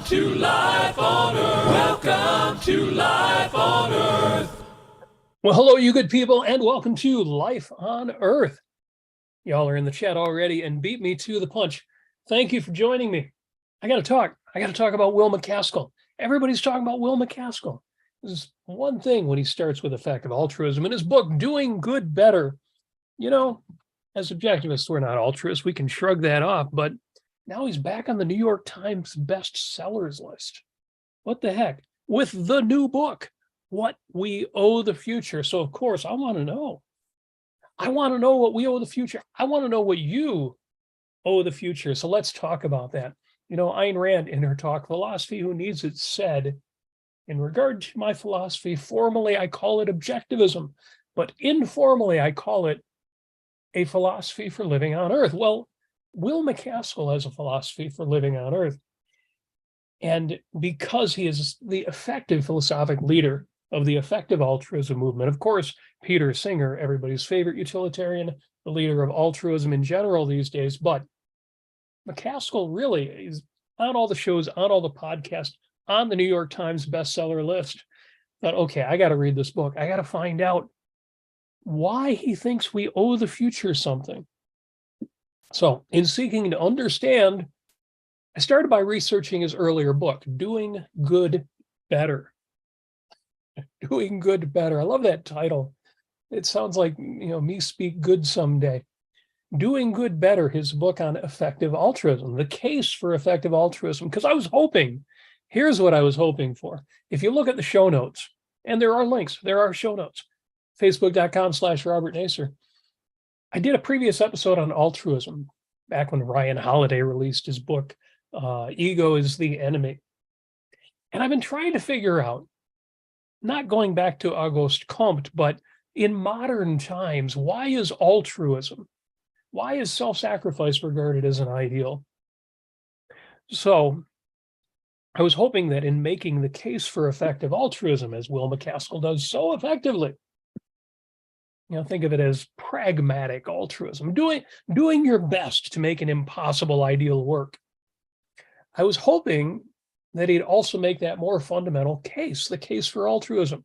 Welcome to Life on Earth. Welcome to Life on Earth. Well, hello, you good people, and welcome to Life on Earth. Y'all are in the chat already and beat me to the punch. Thank you for joining me. I got to talk about Will MacAskill. Everybody's talking about Will MacAskill. There's one thing when he starts with effective altruism in his book, Doing Good Better. You know, as objectivists, we're not altruists. We can shrug that off, but now he's back on the New York Times bestsellers list. What the heck? With the new book, What We Owe the Future. So, of course, I want to know. I want to know what we owe the future. I want to know what you owe the future. So let's talk about that. You know, Ayn Rand, in her talk, Philosophy Who Needs It, said, in regard to my philosophy, formally I call it objectivism, but informally I call it a philosophy for living on Earth. Well, Will MacAskill has a philosophy for living on Earth. And because he is the effective philosophic leader of the effective altruism movement, of course, Peter Singer, everybody's favorite utilitarian, the leader of altruism in general these days, but MacAskill really is on all the shows, on all the podcasts, on the New York Times bestseller list. Thought, okay, I got to read this book. I got to find out why he thinks we owe the future something. So in seeking to understand, I started by researching his earlier book, Doing Good Better. Doing Good Better. I love that title. It sounds like, me speak good someday. Doing Good Better, his book on effective altruism, the case for effective altruism, because I was hoping, here's what I was hoping for. If you look at the show notes, and there are links, there are show notes, facebook.com/Robert Nasir. I did a previous episode on altruism back when Ryan Holiday released his book, Ego is the Enemy. And I've been trying to figure out, not going back to Auguste Comte, but in modern times, why is altruism, why is self-sacrifice regarded as an ideal? So I was hoping that in making the case for effective altruism, as Will MacAskill does so effectively, think of it as pragmatic altruism, doing your best to make an impossible ideal work. I was hoping that he'd also make that more fundamental case, the case for altruism.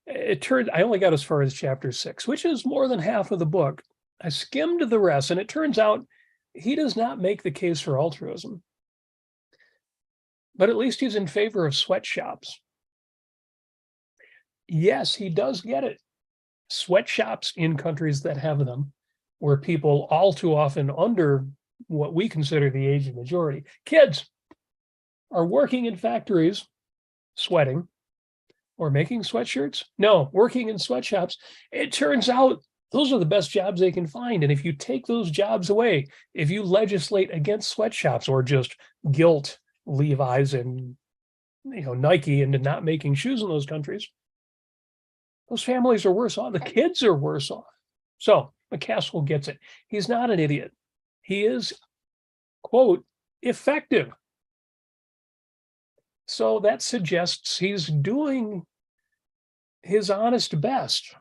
I only got as far as chapter 6, which is more than half of the book. I skimmed the rest, and it turns out he does not make the case for altruism. But at least he's in favor of sweatshops. Yes, he does get it. Sweatshops in countries that have them, where people all too often under what we consider the age of majority, kids, are working in factories, sweating, or making sweatshirts. No, working in sweatshops. It turns out those are the best jobs they can find. And if you take those jobs away, if you legislate against sweatshops or just guilt Levi's and Nike into not making shoes in those countries, those families are worse off. The kids are worse off. So MacAskill gets it. He's not an idiot. He is, quote, effective. So that suggests he's doing his honest best,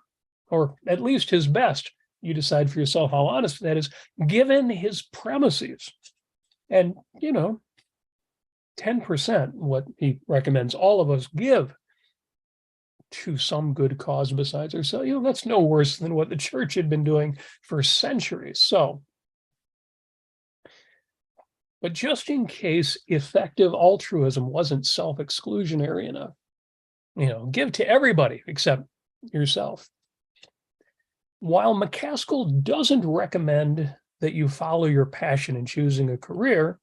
or at least his best. You decide for yourself how honest that is, given his premises. And, 10%, what he recommends all of us give to some good cause besides ourselves, that's no worse than what the church had been doing for centuries. So, but just in case effective altruism wasn't self-exclusionary enough, give to everybody except yourself. While MacAskill doesn't recommend that you follow your passion in choosing a career,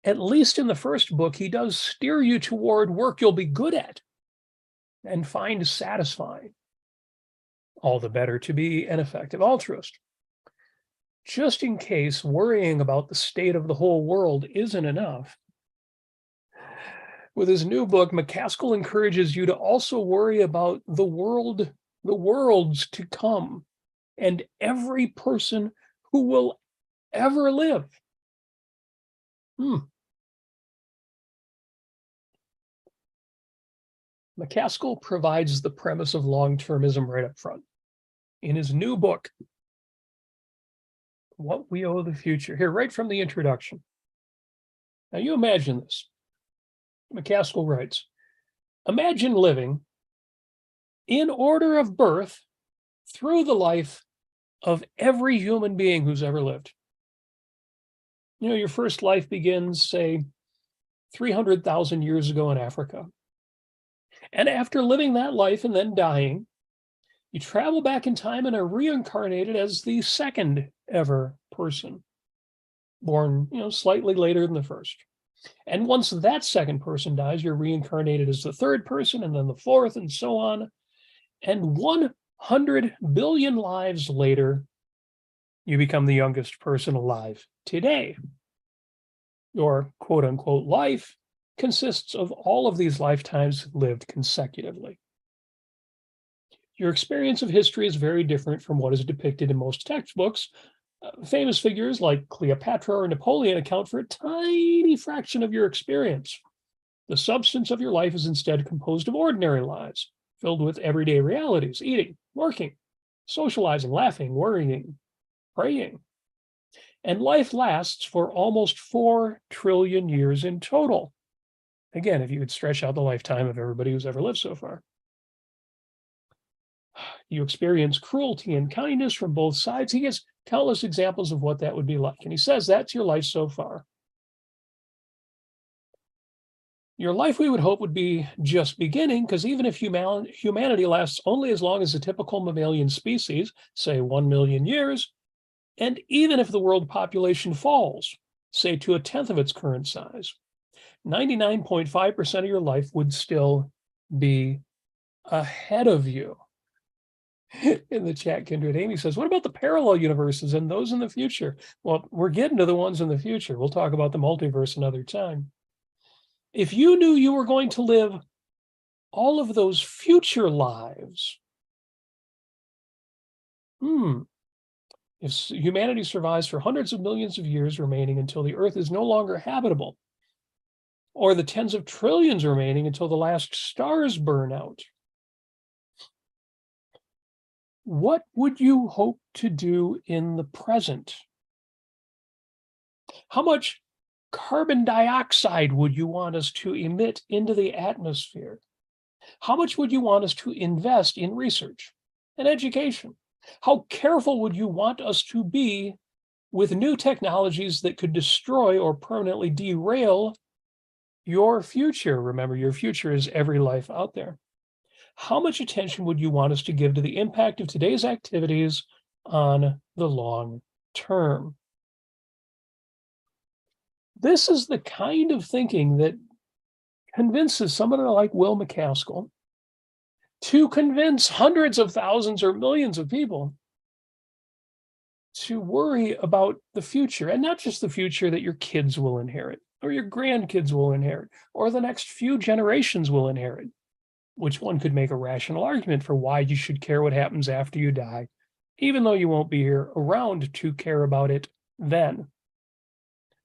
at least in the first book, he does steer you toward work you'll be good at and find satisfying. All the better to be an effective altruist. Just in case worrying about the state of the whole world isn't enough, with his new book, MacAskill encourages you to also worry about the worlds to come, and every person who will ever live. MacAskill provides the premise of long-termism right up front. In his new book, What We Owe the Future, here, right from the introduction. Now you imagine this. MacAskill writes, imagine living in order of birth through the life of every human being who's ever lived. You know, your first life begins, say, 300,000 years ago in Africa. And after living that life and then dying, you travel back in time and are reincarnated as the second ever person, born, slightly later than the first. And once that second person dies, you're reincarnated as the third person, and then the fourth, and so on. And 100 billion lives later, you become the youngest person alive today. Your quote unquote life consists of all of these lifetimes lived consecutively. Your experience of history is very different from what is depicted in most textbooks. Famous figures like Cleopatra or Napoleon account for a tiny fraction of your experience. The substance of your life is instead composed of ordinary lives, filled with everyday realities: eating, working, socializing, laughing, worrying, praying. And life lasts for almost 4 trillion years in total. Again, if you could stretch out the lifetime of everybody who's ever lived so far. You experience cruelty and kindness from both sides. He gives countless examples of what that would be like. And he says that's your life so far. Your life, we would hope, would be just beginning, because even if humanity lasts only as long as a typical mammalian species, say 1 million years, and even if the world population falls, say to 1/10 of its current size, 99.5% of your life would still be ahead of you. In the chat, Kindred Amy says, what about the parallel universes and those in the future? Well, we're getting to the ones in the future. We'll talk about the multiverse another time. If you knew you were going to live all of those future lives, if humanity survives for hundreds of millions of years remaining until the Earth is no longer habitable, or the tens of trillions remaining until the last stars burn out, what would you hope to do in the present? How much carbon dioxide would you want us to emit into the atmosphere? How much would you want us to invest in research and education? How careful would you want us to be with new technologies that could destroy or permanently derail your future? Remember, your future is every life out there. How much attention would you want us to give to the impact of today's activities on the long term? This is the kind of thinking that convinces someone like Will MacAskill to convince hundreds of thousands or millions of people to worry about the future, and not just the future that your kids will inherit, or your grandkids will inherit, or the next few generations will inherit, which one could make a rational argument for why you should care what happens after you die, even though you won't be here around to care about it then.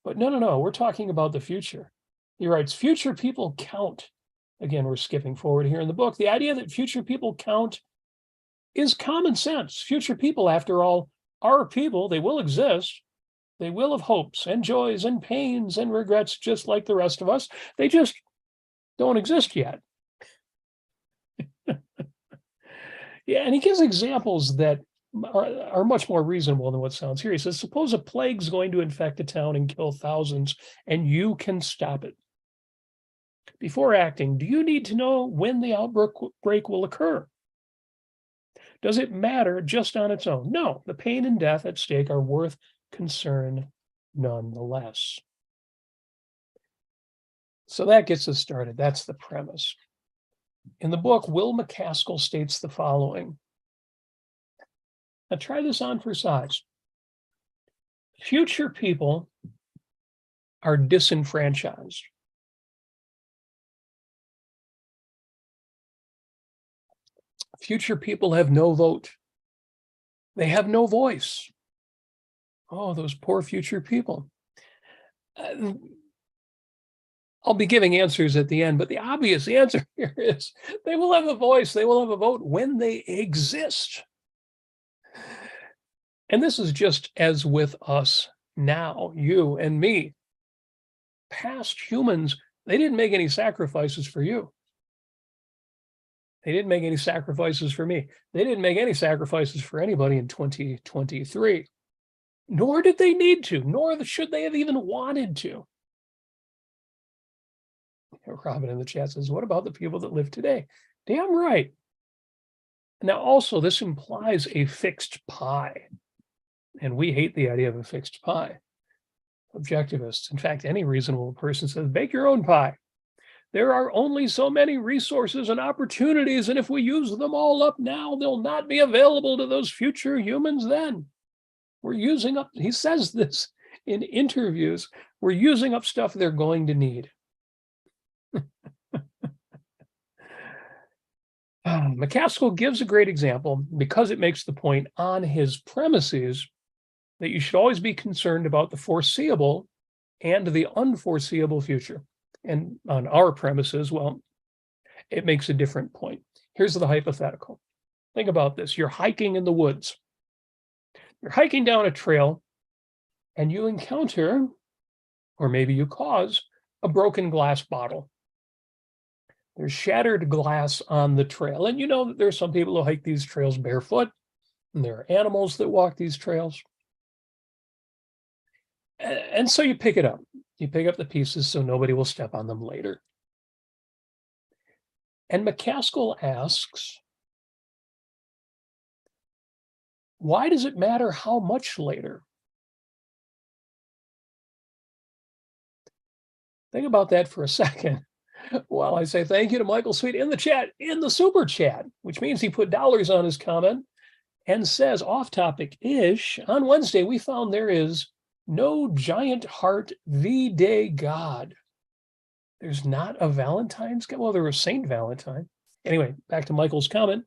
But no, we're talking about the future. He writes, future people count. Again, we're skipping forward here in the book. The idea that future people count is common sense. Future people, after all, are people. They will exist. They will have hopes and joys and pains and regrets just like the rest of us. They just don't exist yet. Yeah, and he gives examples that are much more reasonable than what sounds here. He says, suppose a plague's going to infect a town and kill thousands, and you can stop it. Before acting, do you need to know when the outbreak will occur? Does it matter just on its own? No, the pain and death at stake are worth concern nonetheless. So that gets us started. That's the premise. In the book, Will MacAskill states the following. Now try this on for size. Future people are disenfranchised. Future people have no vote. They have no voice. Oh, those poor future people. I'll be giving answers at the end, but the obvious answer here is they will have a voice, they will have a vote when they exist. And this is just as with us now, you and me. Past humans, They didn't make any sacrifices for you. They didn't make any sacrifices for me. They didn't make any sacrifices for anybody in 2023. Nor did they need to, nor should they have even wanted to. Robin in the chat says, what about the people that live today? Damn right. Now, also, this implies a fixed pie. And we hate the idea of a fixed pie. Objectivists, in fact, any reasonable person says, bake your own pie. There are only so many resources and opportunities, and if we use them all up now, they'll not be available to those future humans then. We're using up, he says this in interviews, we're using up stuff they're going to need. MacAskill gives a great example because it makes the point on his premises that you should always be concerned about the foreseeable and the unforeseeable future. And on our premises, well, it makes a different point. Here's the hypothetical. Think about this. You're hiking in the woods. You're hiking down a trail and you encounter, or maybe you cause, a broken glass bottle. There's shattered glass on the trail. And you know that there are some people who hike these trails barefoot, and there are animals that walk these trails. And so you pick it up. You pick up the pieces so nobody will step on them later. And MacAskill asks, why does it matter how much later? Think about that for a second. Well, I say thank you to Michael Sweet in the chat, in the super chat, which means he put dollars on his comment and says, off topic-ish, on Wednesday, we found there is no giant heart V-Day God. There's not a Valentine's God. Well, there was Saint Valentine. Anyway, back to Michael's comment.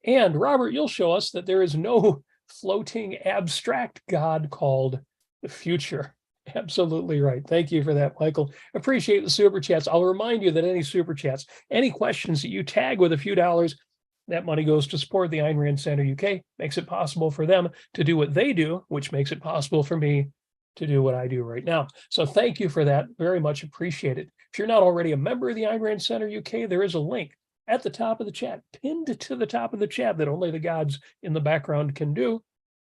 And Robert, you'll show us that there is no floating abstract God called the future. Absolutely right. Thank you for that, Michael. Appreciate the super chats. I'll remind you that any super chats, any questions that you tag with a few dollars, that money goes to support the Ayn Rand Center UK, makes it possible for them to do what they do, which makes it possible for me to do what I do right now. So thank you for that. Very much appreciated. If you're not already a member of the Ayn Rand Center UK, there is a link at the top of the chat, pinned to the top of the chat that only the gods in the background can do,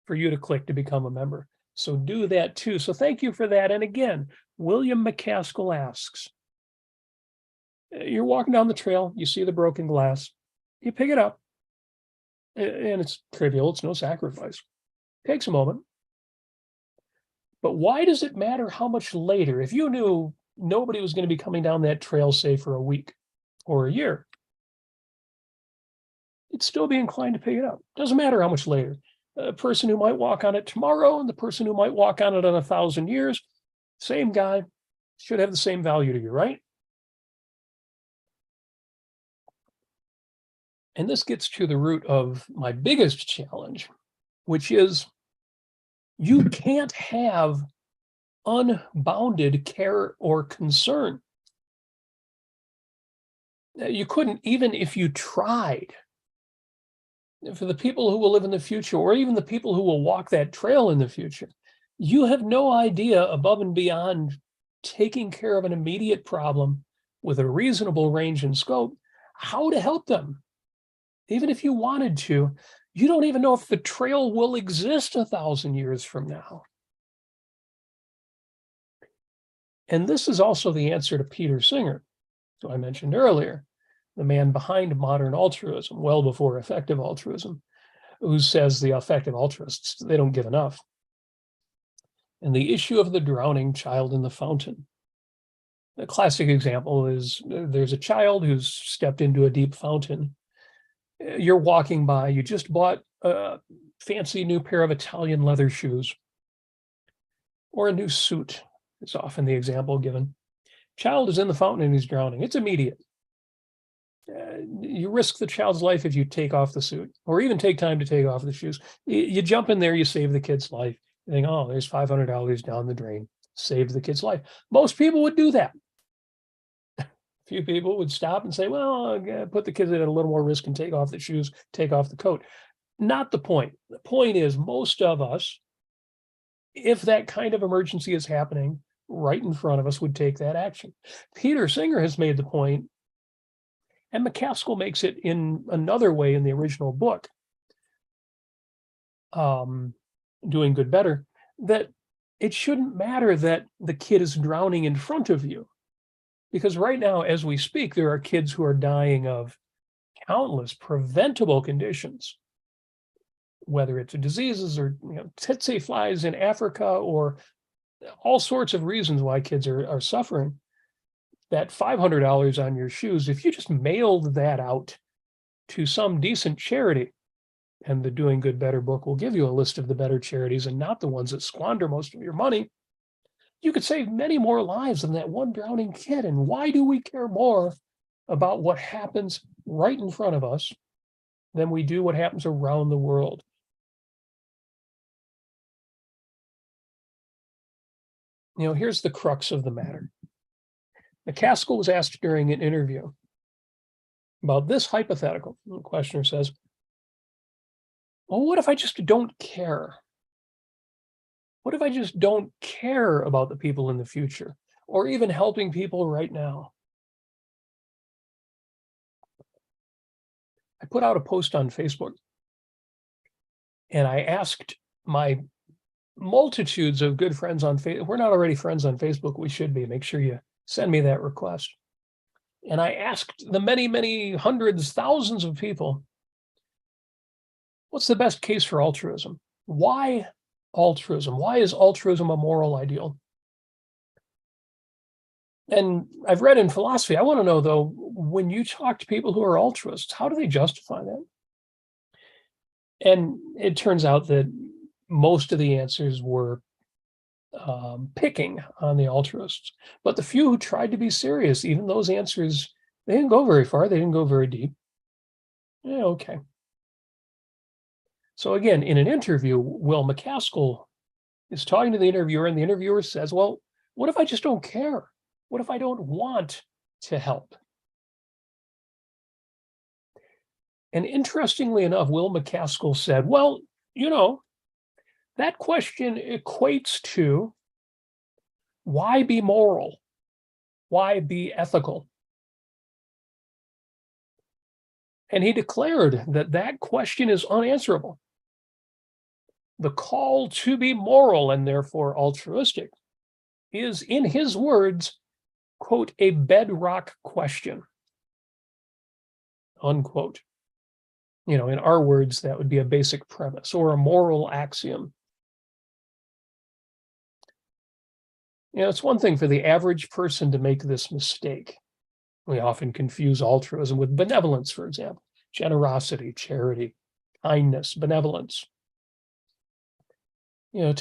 for you to click to become a member. So do that too. So thank you for that. And again, William MacAskill asks, you're walking down the trail, you see the broken glass, you pick it up, and it's trivial, it's no sacrifice. Takes a moment. But why does it matter how much later? If you knew nobody was going to be coming down that trail, say, for a week or a year, you'd still be inclined to pick it up. Doesn't matter how much later. A person who might walk on it tomorrow and the person who might walk on it in 1,000 years, same guy, should have the same value to you, right? And this gets to the root of my biggest challenge, which is you can't have unbounded care or concern. You couldn't, even if you tried. For the people who will live in the future, or even the people who will walk that trail in the future, you have no idea above and beyond taking care of an immediate problem with a reasonable range and scope, how to help them. Even if you wanted to, you don't even know if the trail will exist 1,000 years from now. And this is also the answer to Peter Singer, who I mentioned earlier, the man behind modern altruism, well before effective altruism, who says the effective altruists, they don't give enough. And the issue of the drowning child in the fountain. A classic example is there's a child who's stepped into a deep fountain. You're walking by, you just bought a fancy new pair of Italian leather shoes, or a new suit is often the example given. Child is in the fountain and he's drowning. It's immediate. You risk the child's life if you take off the suit, or even take time to take off the shoes. You jump in there, you save the kid's life. You think, oh, there's $500 down the drain, saved the kid's life. Most people would do that. A few people would stop and say, well, put the kids at a little more risk and take off the shoes, take off the coat. Not the point. The point is, most of us, if that kind of emergency is happening, right in front of us would take that action. Peter Singer has made the point, and MacAskill makes it in another way in the original book, Doing Good Better, that it shouldn't matter that the kid is drowning in front of you. Because right now, as we speak, there are kids who are dying of countless preventable conditions, whether it's diseases or tsetse flies in Africa or all sorts of reasons why kids are suffering. That $500 on your shoes, if you just mailed that out to some decent charity, and the Doing Good Better book will give you a list of the better charities and not the ones that squander most of your money, you could save many more lives than that one drowning kid. And why do we care more about what happens right in front of us than we do what happens around the world? Here's the crux of the matter. MacAskill was asked during an interview about this hypothetical. The questioner says, well, what if I just don't care? What if I just don't care about the people in the future, or even helping people right now? I put out a post on Facebook, and I asked my multitudes of good friends on Facebook. We're not already friends on Facebook. We should be. Make sure you send me that request. And I asked the many, many hundreds, thousands of people, what's the best case for altruism? Why altruism? Why is altruism a moral ideal? And I've read in philosophy, I want to know, though, when you talk to people who are altruists, how do they justify that? And it turns out that most of the answers were picking on the altruists. But the few who tried to be serious, even those answers, they didn't go very far. They didn't go very deep. Yeah, okay. So again, in an interview, Will MacAskill is talking to the interviewer, and the interviewer says, well, what if I just don't care? What if I don't want to help? And interestingly enough, Will MacAskill said, well, that question equates to why be moral? Why be ethical? And he declared that that question is unanswerable. The call to be moral and therefore altruistic is, in his words, quote, a bedrock question, unquote. In our words, that would be a basic premise or a moral axiom. It's one thing for the average person to make this mistake. We often confuse altruism with benevolence, for example, generosity, charity, kindness, benevolence. But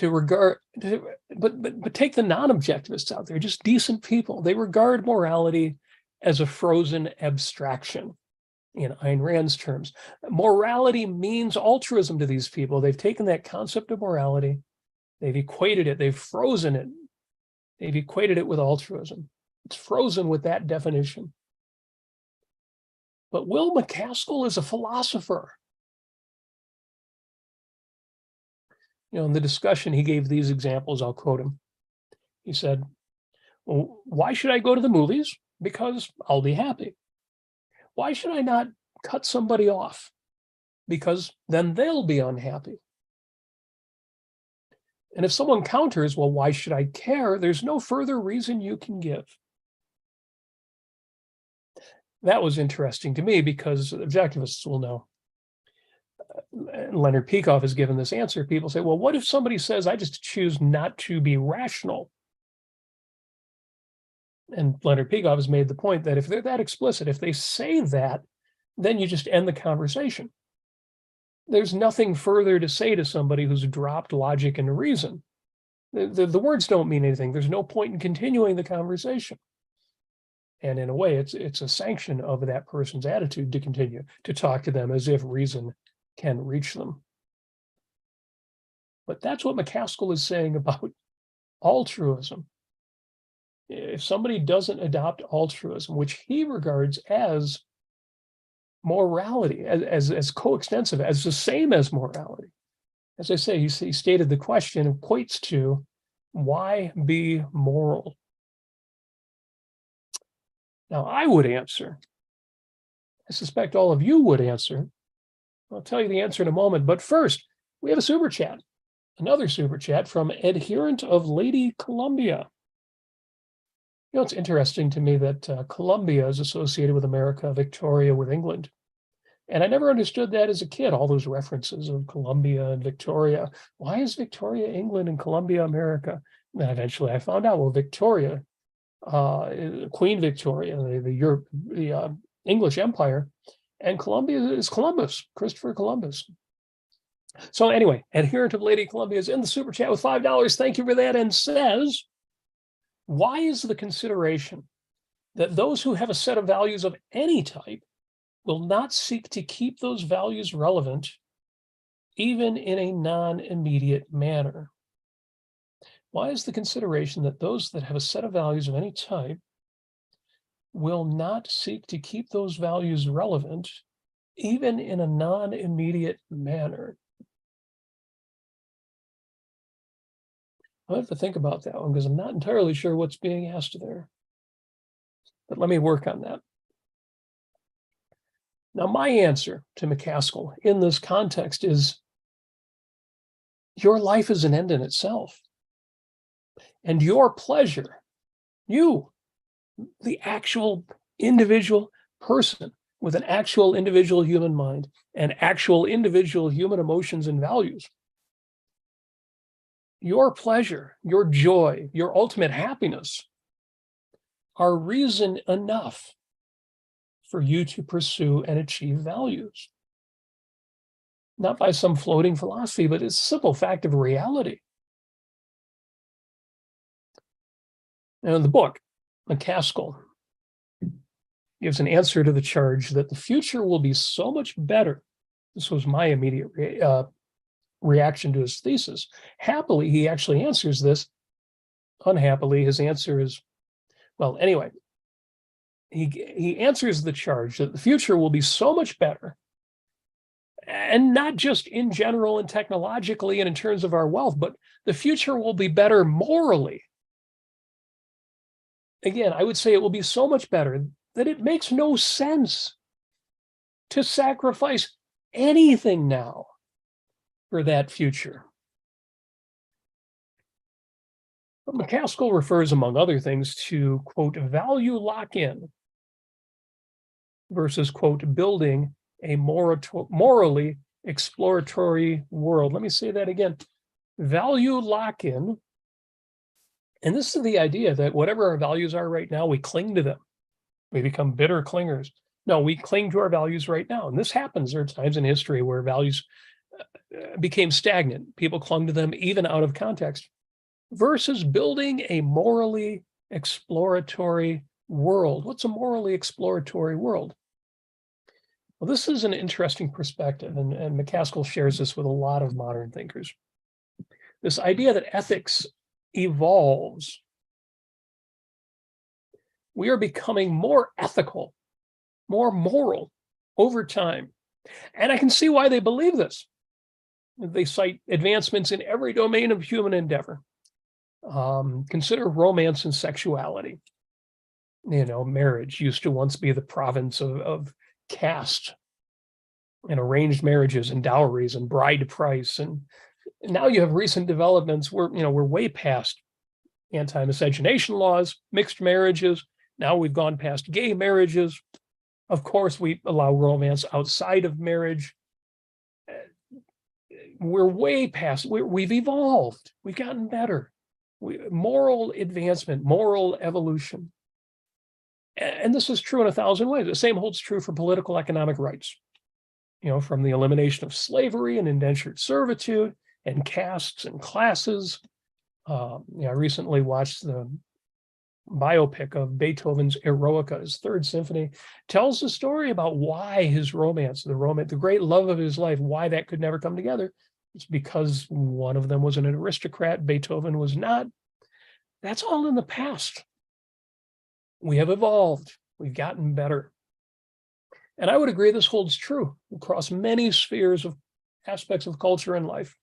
take the non-objectivists out there, just decent people. They regard morality as a frozen abstraction. In Ayn Rand's terms, morality means altruism to these people. They've taken that concept of morality, they've equated it, they've frozen it. They've equated it with altruism. It's frozen with that definition. But Will MacAskill is a philosopher. In the discussion, he gave these examples. I'll quote him. He said, well, why should I go to the movies? Because I'll be happy. Why should I not cut somebody off? Because then they'll be unhappy. And if someone counters, well, why should I care? There's no further reason you can give. That was interesting to me because objectivists will know. Leonard Peikoff has given this answer. People say, well, what if somebody says, I just choose not to be rational? And Leonard Peikoff has made the point that if they're that explicit, if they say that, then you just end the conversation. There's nothing further to say to somebody who's dropped logic and reason. The words don't mean anything. There's no point in continuing the conversation. And in a way, it's a sanction of that person's attitude to continue to talk to them as if reason can reach them. But that's what MacAskill is saying about altruism. If somebody doesn't adopt altruism, which he regards as morality, as coextensive, as the same as morality. As I say, he stated the question equates to Why be moral? Now, I would answer. I suspect all of you would answer. I'll tell you the answer in a moment. But first, we have a super chat. Another super chat from adherent of Lady Columbia. You know, it's interesting to me that Columbia is associated with America, Victoria with England. And I never understood that as a kid, all those references of Columbia and Victoria. Why is Victoria England and Columbia America? And then eventually I found out, well, Victoria, Queen Victoria, the English Empire, and Columbia is Columbus, Christopher Columbus. So anyway, adherent of Lady Columbia is in the super chat with $5. Thank you for that, and says, why is the consideration that those who have a set of values of any type will not seek to keep those values relevant, even in a non-immediate manner? Why is the consideration that those that have a set of values of any type will not seek to keep those values relevant, even in a non-immediate manner? I'll have to think about that one because I'm not entirely sure what's being asked there. But let me work on that. Now, my answer to MacAskill in this context is your life is an end in itself. And your pleasure, you, the actual individual person with an actual individual human mind and actual individual human emotions and values, your pleasure, your joy, your ultimate happiness are reason enough for you to pursue and achieve values. Not by some floating philosophy, but it's a simple fact of reality. Now, in the book, MacAskill gives an answer to the charge that the future will be so much better. This was my immediate reaction to his thesis. Happily, he actually answers this. Unhappily, his answer is, well, anyway, he answers the charge that the future will be so much better, and not just in general and technologically and in terms of our wealth, but the future will be better morally. Again, I would say it will be so much better that it makes no sense to sacrifice anything now for that future. But MacAskill refers, among other things, to, quote, value lock-in versus, quote, building a morally exploratory world. Let me say that again. Value lock-in. And this is the idea that whatever our values are right now, we cling to them. We become bitter clingers. No, we cling to our values right now. And this happens. There are times in history where values became stagnant. People clung to them even out of context. Versus building a morally exploratory world. What's a morally exploratory world? Well, this is an interesting perspective, and MacAskill shares this with a lot of modern thinkers. This idea that ethics evolves. We are becoming more ethical, more moral over time. And I can see why they believe this. They cite advancements in every domain of human endeavor. Consider romance and sexuality. You know, marriage used to once be the province of caste and arranged marriages and dowries and bride price. And now you have recent developments where, you know, we're way past anti-miscegenation laws, mixed marriages. Now we've gone past gay marriages. Of course, we allow romance outside of marriage. We're way past, we've evolved. We've gotten better. Moral advancement, moral evolution. And this is true in 1,000 ways. The same holds true for political economic rights. You know, from the elimination of slavery and indentured servitude and castes and classes. I recently watched the biopic of Beethoven's Eroica, his Third Symphony, tells the story about why his romance, the great love of his life, why that could never come together. It's because one of them was an aristocrat, Beethoven was not. That's all in the past. We have evolved. We've gotten better. And I would agree this holds true across many spheres of aspects of culture and life.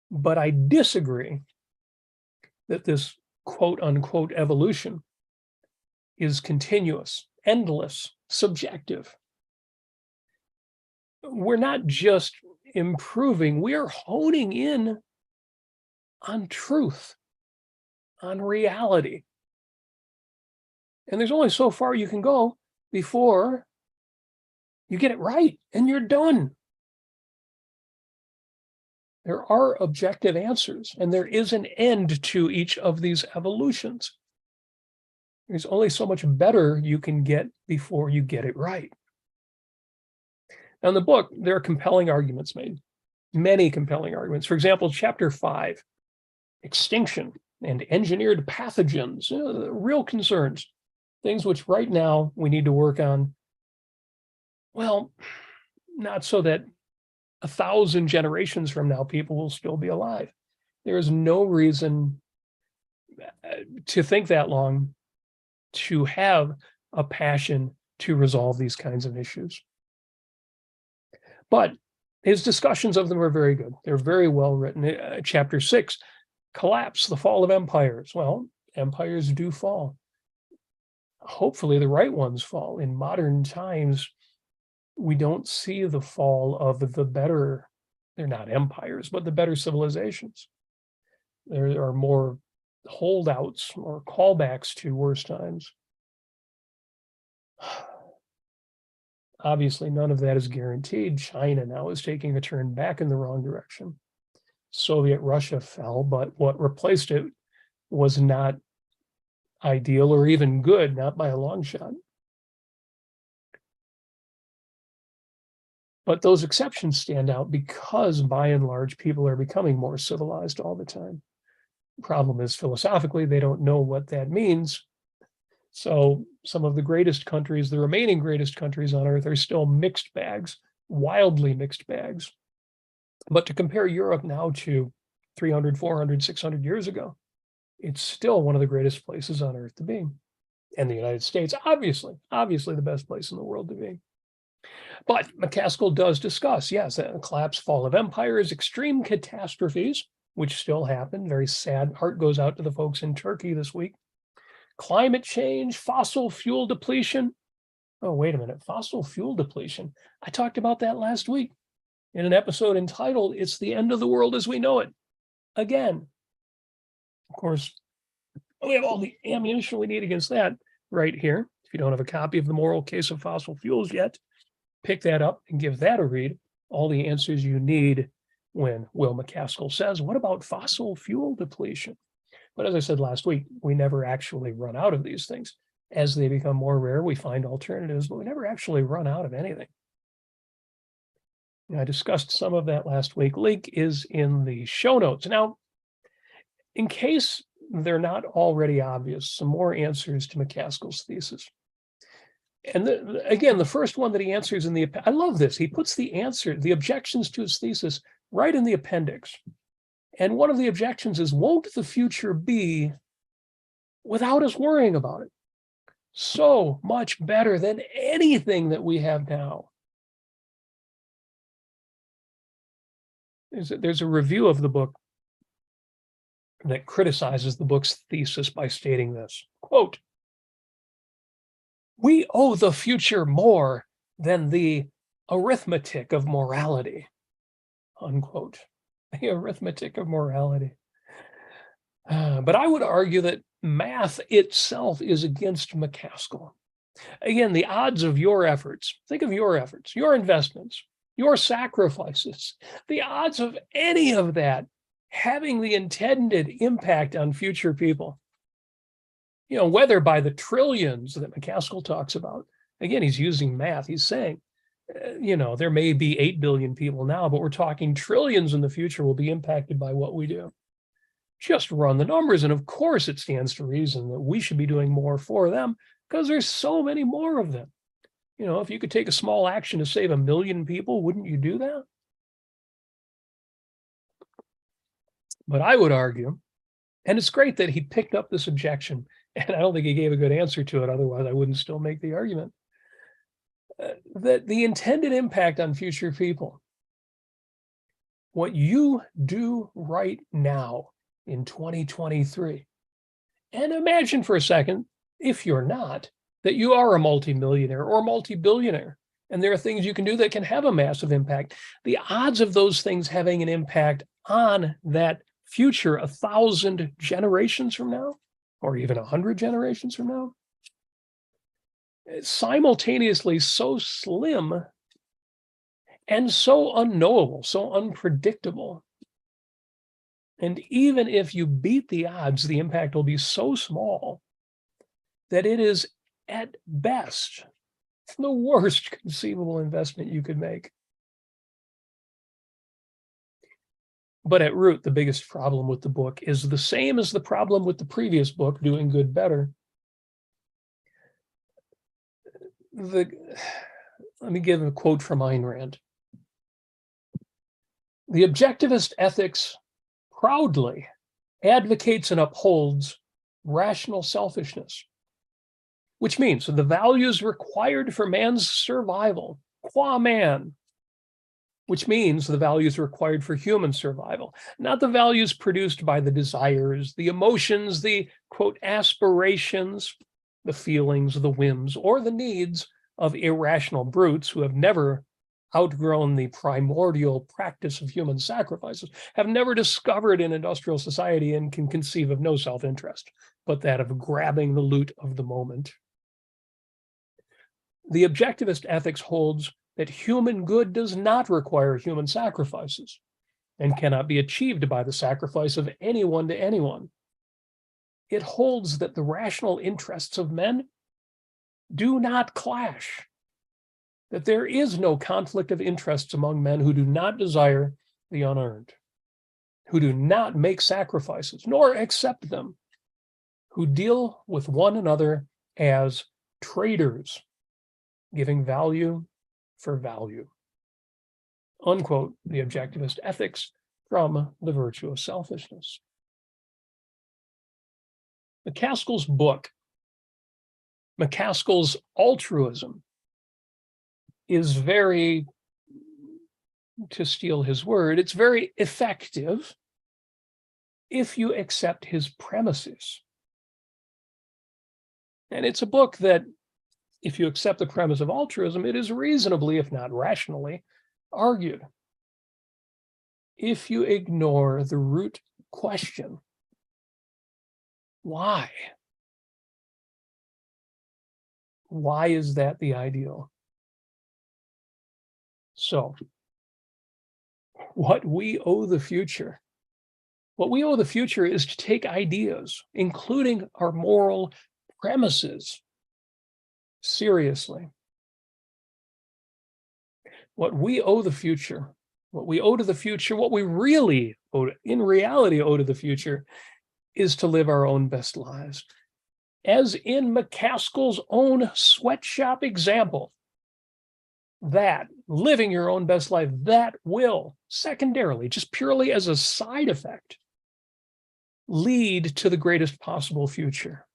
But I disagree that this quote unquote evolution is continuous, endless, subjective. We're not just improving, we are honing in on truth, on reality. And there's only so far you can go before you get it right and you're done. There are objective answers, and there is an end to each of these evolutions. There's only so much better you can get before you get it right. Now, in the book, there are compelling arguments made, many compelling arguments. For example, chapter 5, extinction and engineered pathogens, real concerns, things which right now we need to work on. Well, not so that 1,000 generations from now, people will still be alive. There is no reason to think that long, to have a passion to resolve these kinds of issues. But his discussions of them are very good. They're very well written. Chapter 6, collapse, the fall of empires. Well, empires do fall. Hopefully the right ones fall. In modern times, we don't see the fall of the better, they're not empires, but the better civilizations. There are more holdouts or callbacks to worse times. Obviously, none of that is guaranteed. China now is taking a turn back in the wrong direction. Soviet Russia fell, but what replaced it was not ideal or even good, not by a long shot. But those exceptions stand out because, by and large, people are becoming more civilized all the time. The problem is, philosophically, they don't know what that means. So some of the greatest countries, the remaining greatest countries on earth, are still mixed bags, wildly mixed bags. But to compare Europe now to 300, 400, 600 years ago, it's still one of the greatest places on earth to be. And the United States, obviously the best place in the world to be. But MacAskill does discuss, yes, the collapse, fall of empires, extreme catastrophes, which still happen. Very sad. Heart goes out to the folks in Turkey this week. Climate change, fossil fuel depletion. Oh, wait a minute. Fossil fuel depletion. I talked about that last week in an episode entitled, "It's the End of the World as We Know It." Again, of course, we have all the ammunition we need against that right here. If you don't have a copy of The Moral Case of Fossil Fuels yet, pick that up and give that a read. All the answers you need when Will MacAskill says, what about fossil fuel depletion? But as I said last week, we never actually run out of these things. As they become more rare, we find alternatives, but we never actually run out of anything. I discussed some of that last week. Link is in the show notes. Now, in case they're not already obvious, some more answers to MacAskill's thesis. And again, the first one that he answers in the, I love this. He puts the answer, the objections to his thesis right in the appendix. And one of the objections is, won't the future be without us worrying about it? So much better than anything that we have now. There's a review of the book that criticizes the book's thesis by stating this, quote, "We owe the future more than the arithmetic of morality," unquote. The arithmetic of morality. But I would argue that math itself is against MacAskill. Again, the odds of your efforts, think of your efforts, your investments, your sacrifices, the odds of any of that having the intended impact on future people, whether by the trillions that MacAskill talks about. Again, he's using math. He's saying, there may be 8 billion people now, but we're talking trillions in the future will be impacted by what we do. Just run the numbers. And of course, it stands to reason that we should be doing more for them because there's so many more of them. If you could take a small action to save 1 million people, wouldn't you do that? But I would argue, and it's great that he picked up this objection, and I don't think he gave a good answer to it, otherwise I wouldn't still make the argument, that the intended impact on future people, what you do right now in 2023. And imagine for a second, if you're not, that you are a multimillionaire or multi-billionaire, and there are things you can do that can have a massive impact. The odds of those things having an impact on that future 1,000 generations from now, or even 100 generations from now, simultaneously so slim and so unknowable, so unpredictable. And even if you beat the odds, the impact will be so small that it is, at best, the worst conceivable investment you could make. But at root, the biggest problem with the book is the same as the problem with the previous book, Doing Good Better. Let me give a quote from Ayn Rand. The objectivist ethics proudly advocates and upholds rational selfishness, which means the values required for man's survival, qua man, which means the values required for human survival, not the values produced by the desires, the emotions, the, quote, aspirations, the feelings, the whims, or the needs of irrational brutes who have never outgrown the primordial practice of human sacrifices, have never discovered an industrial society, and can conceive of no self-interest, but that of grabbing the loot of the moment. The objectivist ethics holds that human good does not require human sacrifices and cannot be achieved by the sacrifice of anyone to anyone. It holds that the rational interests of men do not clash, that there is no conflict of interests among men who do not desire the unearned, who do not make sacrifices nor accept them, who deal with one another as traders, giving value for value. Unquote, the objectivist ethics from The Virtue of Selfishness. MacAskill's book, MacAskill's Altruism, is very, to steal his word, it's very effective if you accept his premises. And it's a book that, if you accept the premise of altruism, it is reasonably, if not rationally, argued. If you ignore the root question, why? Why is that the ideal? So, what we owe the future is to take ideas, including our moral premises, seriously. What we owe the future, what we owe to the future, what we really owe, in reality owe to the future, is to live our own best lives. As in MacAskill's own sweatshop example, that living your own best life, that will secondarily, just purely as a side effect, lead to the greatest possible future.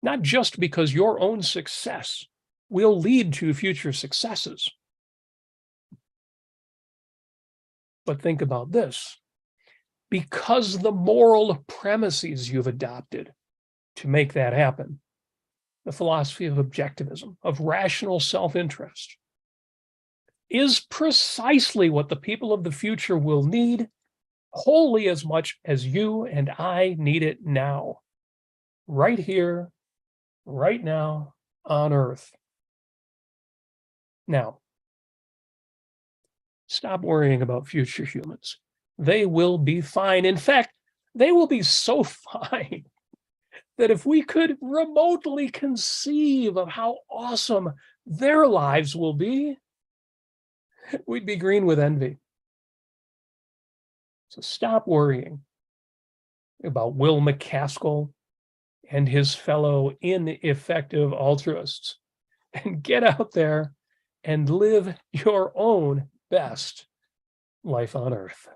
Not just because your own success will lead to future successes. But think about this. Because the moral premises you've adopted to make that happen, the philosophy of objectivism, of rational self-interest, is precisely what the people of the future will need, wholly as much as you and I need it now, right here, right now, on Earth. Now, stop worrying about future humans. They will be fine. In fact, they will be so fine that if we could remotely conceive of how awesome their lives will be, we'd be green with envy. So stop worrying about Will MacAskill and his fellow ineffective altruists, and get out there and live your own best life on Earth.